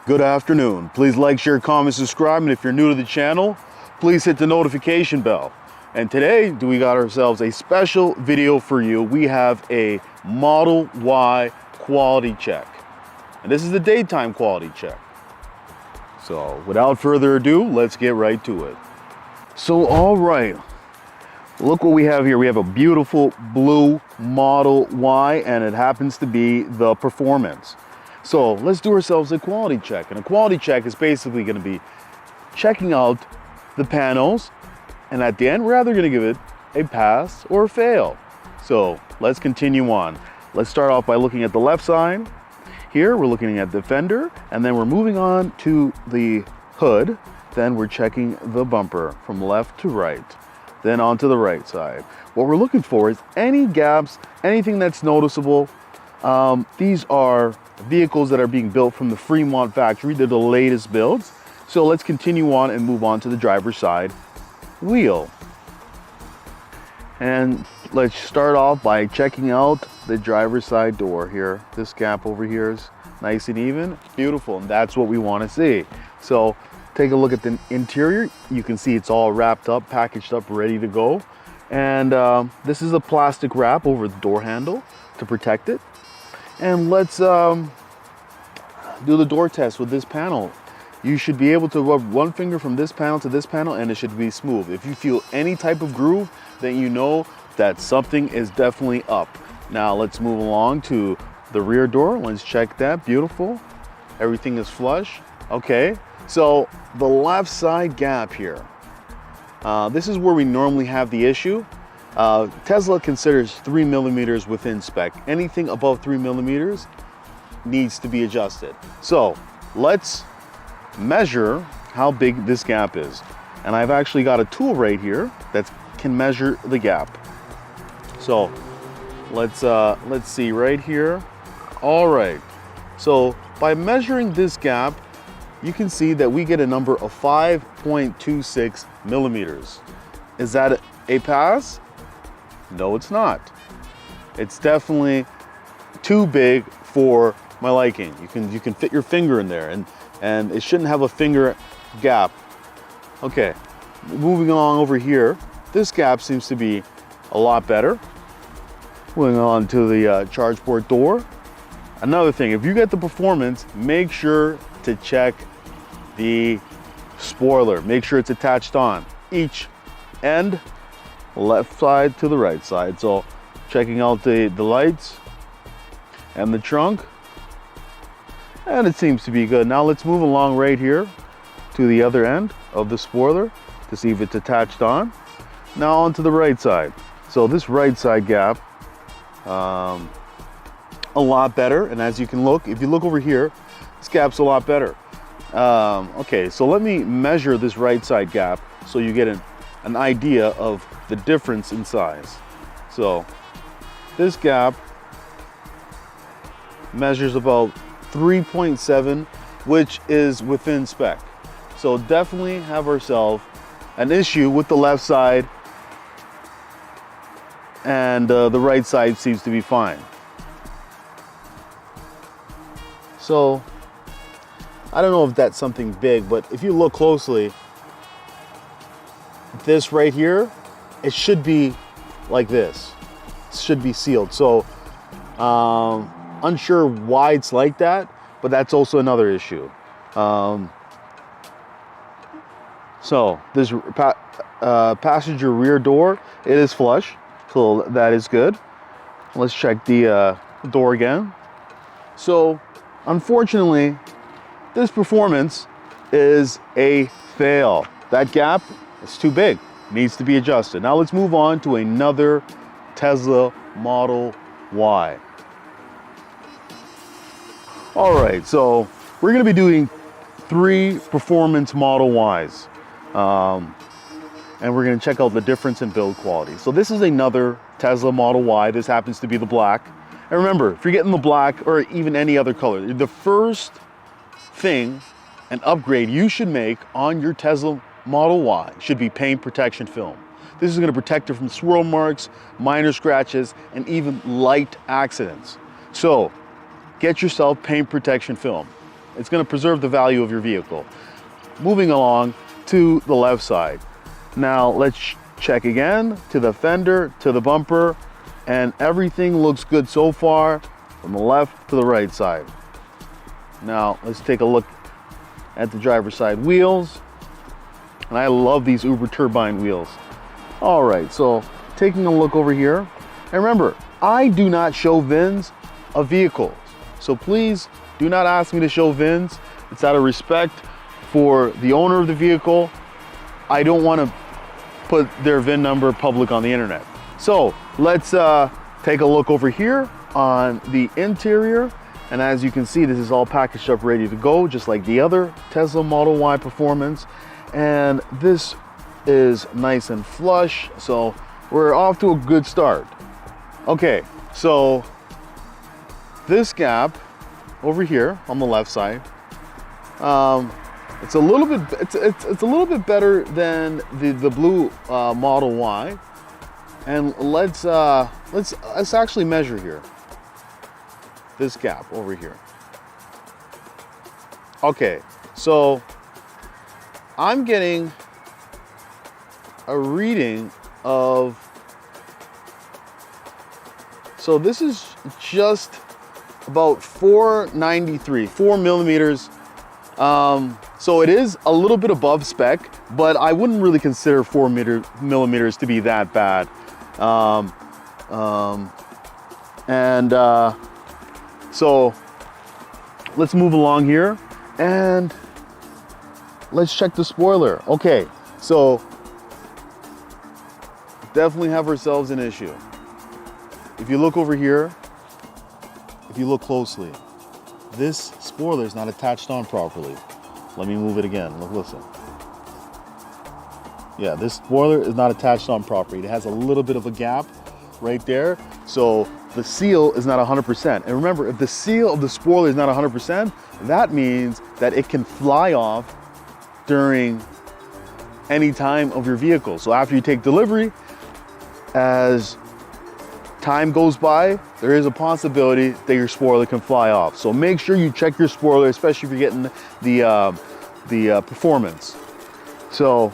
Good afternoon. Please like, share, comment, subscribe, and if you're new to the channel, please hit the notification bell. And today, we got ourselves a special video for you. We have a Model Y quality check. And this is the daytime quality check. So without further ado, let's get right to it. So all right, look what we have here. We have a beautiful blue Model Y, and it happens to be the Performance. So let's do ourselves a quality check. And a quality check is basically going to be checking out the panels, and at the end we're either going to give it a pass or a fail. So let's continue on. Let's start off by looking at the left side. Here we're looking at the fender, and then we're moving on to the hood. Then we're checking the bumper from left to right, then onto the right side. What we're looking for is any gaps, anything that's noticeable. These are vehicles that are being built from the Fremont factory. They're the latest builds. So let's continue on and move on to the driver's side wheel. And let's start off by checking out the driver's side door here. This gap over here is nice and even, beautiful, and that's what we want to see. So take a look at the interior. You can see it's all wrapped up, packaged up, ready to go. And this is a plastic wrap over the door handle to protect it. And let's do the door test with this panel. You should be able to rub one finger from this panel to this panel and it should be smooth. If you feel any type of groove, then you know that something is definitely up. Now let's move along to the rear door. Let's check that. Beautiful. Everything is flush. Okay, so the left side gap here. This is where we normally have the issue. Tesla considers 3 millimeters within spec. Anything above 3 millimeters needs to be adjusted. So let's measure how big this gap is. And I've actually got a tool right here that can measure the gap. So let's see right here. All right. So by measuring this gap, you can see that we get a number of 5.26 millimeters. Is that a pass? No, it's not. It's definitely too big for my liking. You can fit your finger in there, and it shouldn't have a finger gap. Okay, moving along over here, this gap seems to be a lot better. Moving on to the charge port door. Another thing, if you get the Performance, make sure to check the spoiler. Make sure it's attached on each end, left side to the right side. So checking out the lights and the trunk, and it seems to be good. Now let's move along right here to the other end of the spoiler to see if it's attached on. Now onto the right side. So this right side gap, a lot better. And as you can look, if you look over here, this gap's a lot better. Okay, so let me measure this right side gap so you get an idea of the difference in size. So this gap measures about 3.7, which is within spec. So definitely have ourselves an issue with the left side, and the right side seems to be fine. So I don't know if that's something big, but if you look closely, this right here, it should be like this. It should be sealed. So unsure why it's like that, but that's also another issue. So this passenger rear door, it is flush, so that is good. Let's check the door again. So unfortunately, this Performance is a fail. That gap is too big, needs to be adjusted. Now let's move on to another Tesla Model Y. All right, so we're gonna be doing 3 Performance Model Ys. And we're gonna check out the difference in build quality. So this is another Tesla Model Y. This happens to be the black. And remember, if you're getting the black or even any other color, the first thing, an upgrade you should make on your Tesla Model Y should be paint protection film. This is going to protect it from swirl marks, minor scratches, and even light accidents. So get yourself paint protection film. It's going to preserve the value of your vehicle. Moving along to the left side. Now let's check again to the fender, to the bumper, and everything looks good so far from the left to the right side. Now let's take a look at the driver's side wheels. And I love these Uber turbine wheels. All right, so taking a look over here. And remember, I do not show VINs of vehicles. So please do not ask me to show VINs. It's out of respect for the owner of the vehicle. I don't want to put their VIN number public on the internet. So let's take a look over here on the interior. And as you can see, this is all packaged up, ready to go, just like the other Tesla Model Y Performance. And this is nice and flush, so we're off to a good start. Okay, so this gap over here on the left side, it's a little bit better than the blue Model Y. And let's actually measure here. This gap over here. Okay, so I'm getting a reading of, so this is just about 493, 4 millimeters. So it is a little bit above spec, but I wouldn't really consider 4 millimeters to be that bad. So let's move along here and let's check the spoiler. Okay, so definitely have ourselves an issue. If you look over here, if you look closely, this spoiler is not attached on properly. Let me move it again. Look, listen. Yeah, this spoiler is not attached on properly. It has a little bit of a gap right there. So the seal is not 100%. And remember, if the seal of the spoiler is not 100%, that means that it can fly off during any time of your vehicle. So after you take delivery, as time goes by, there is a possibility that your spoiler can fly off. So make sure you check your spoiler, especially if you're getting the Performance. So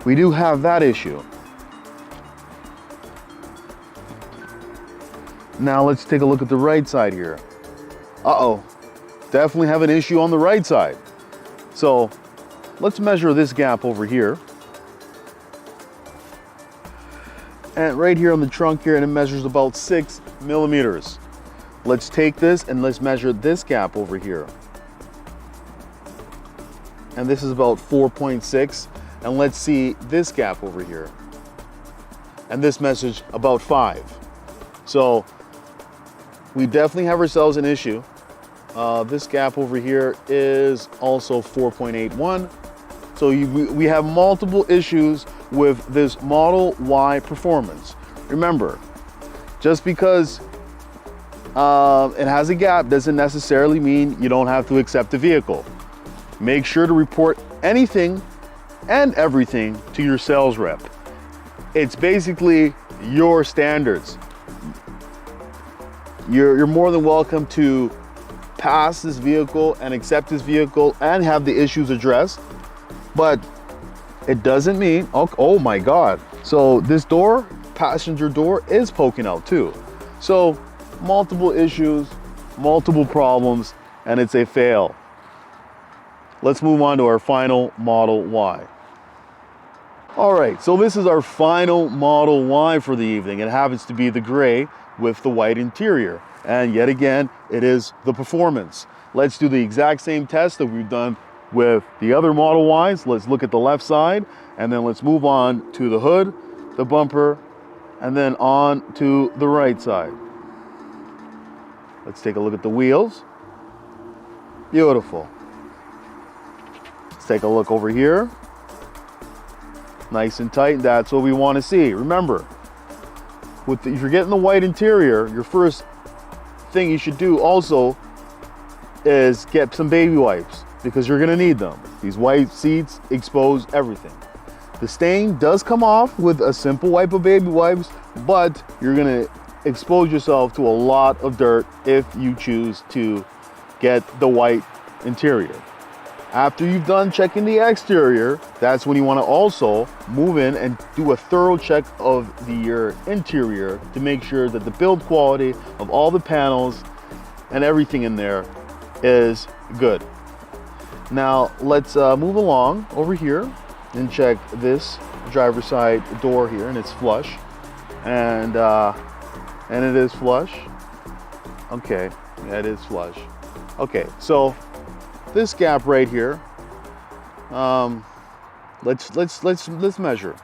we do have that issue. Now let's take a look at the right side here. Uh-oh, definitely have an issue on the right side. So let's measure this gap over here. And right here on the trunk here, and it measures about 6 millimeters. Let's take this and let's measure this gap over here. And this is about 4.6. And let's see this gap over here. And this measures about 5. So we definitely have ourselves an issue. This gap over here is also 4.81. So we have multiple issues with this Model Y Performance. Remember, just because it has a gap doesn't necessarily mean you don't have to accept the vehicle. Make sure to report anything and everything to your sales rep. It's basically your standards. You're more than welcome to pass this vehicle and accept this vehicle and have the issues addressed, but it doesn't mean, oh my God. So this door, passenger door, is poking out too. So multiple issues, multiple problems, and it's a fail. Let's move on to our final Model Y. All right, so this is our final Model Y for the evening. It happens to be the gray with the white interior. And yet again, it is the Performance. Let's do the exact same test that we've done with the other Model Ys. Let's look at the left side, and then let's move on to the hood, the bumper, and then on to the right side. Let's take a look at the wheels. Beautiful. Let's take a look over here. Nice and tight, that's what we want to see. Remember, if you're getting the white interior, your first thing you should do also is get some baby wipes, because you're gonna need them. These white seats expose everything. The stain does come off with a simple wipe of baby wipes, but you're gonna expose yourself to a lot of dirt if you choose to get the white interior. After you've done checking the exterior, that's when you want to also move in and do a thorough check of your interior to make sure that the build quality of all the panels and everything in there is good. Now let's move along over here and check this driver's side door here, and it's flush, and it is flush. Okay, yeah, it is flush. Okay, so this gap right here, let's measure.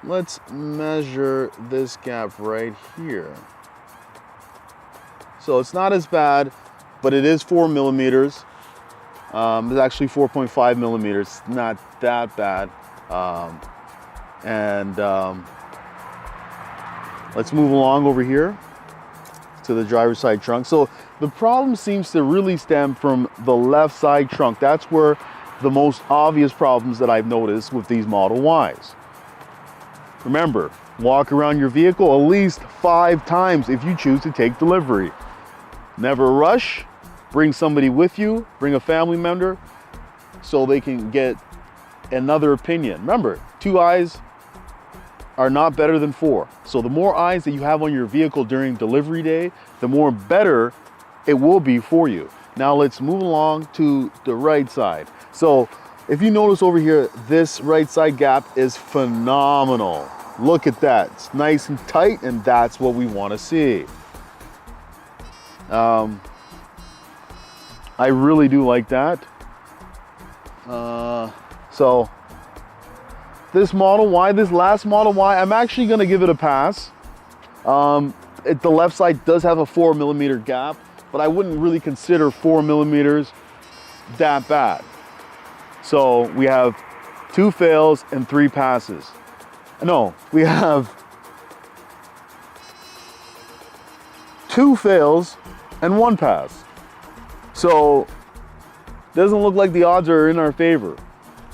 Let's measure this gap right here. So it's not as bad, but it is 4 millimeters. It's actually 4.5 millimeters. Not that bad. Let's move along over here to the driver's side trunk. So the problem seems to really stem from the left side trunk. That's where the most obvious problems that I've noticed with these Model Ys. Remember, walk around your vehicle at least 5 times if you choose to take delivery. Never rush. Bring somebody with you, bring a family member so they can get another opinion. Remember, 2 eyes are not better than 4. So the more eyes that you have on your vehicle during delivery day, the more better it will be for you. Now let's move along to the right side. So if you notice over here, this right side gap is phenomenal. Look at that, it's nice and tight, and that's what we want to see. I really do like that. So this Model Y, this last Model Y, I'm actually gonna give it a pass. The left side does have a 4 millimeter gap, but I wouldn't really consider 4 millimeters that bad. So we have 2 fails and 3 passes. No, we have 2 fails and 1 pass. So doesn't look like the odds are in our favor.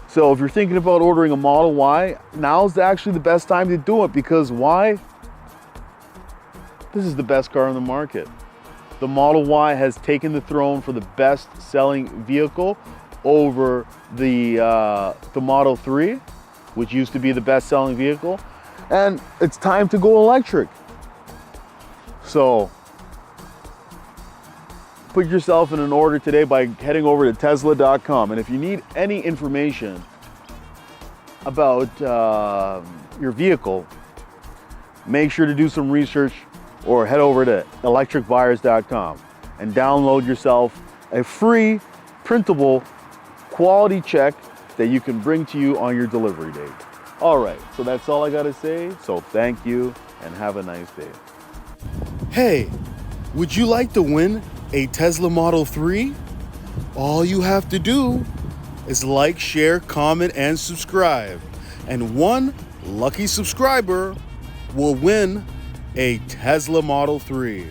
So if you're thinking about ordering a Model Y, now's actually the best time to do it, because why? This is the best car on the market. The Model Y has taken the throne for the best selling vehicle over the Model 3, which used to be the best selling vehicle. And it's time to go electric. So put yourself in an order today by heading over to Tesla.com. And if you need any information about your vehicle, make sure to do some research or head over to electricbuyers.com and download yourself a free printable quality check that you can bring to you on your delivery date. All right, so that's all I gotta say. So thank you and have a nice day. Hey, would you like to win a Tesla Model 3? All you have to do is like, share, comment, and subscribe. And one lucky subscriber will win a Tesla Model 3.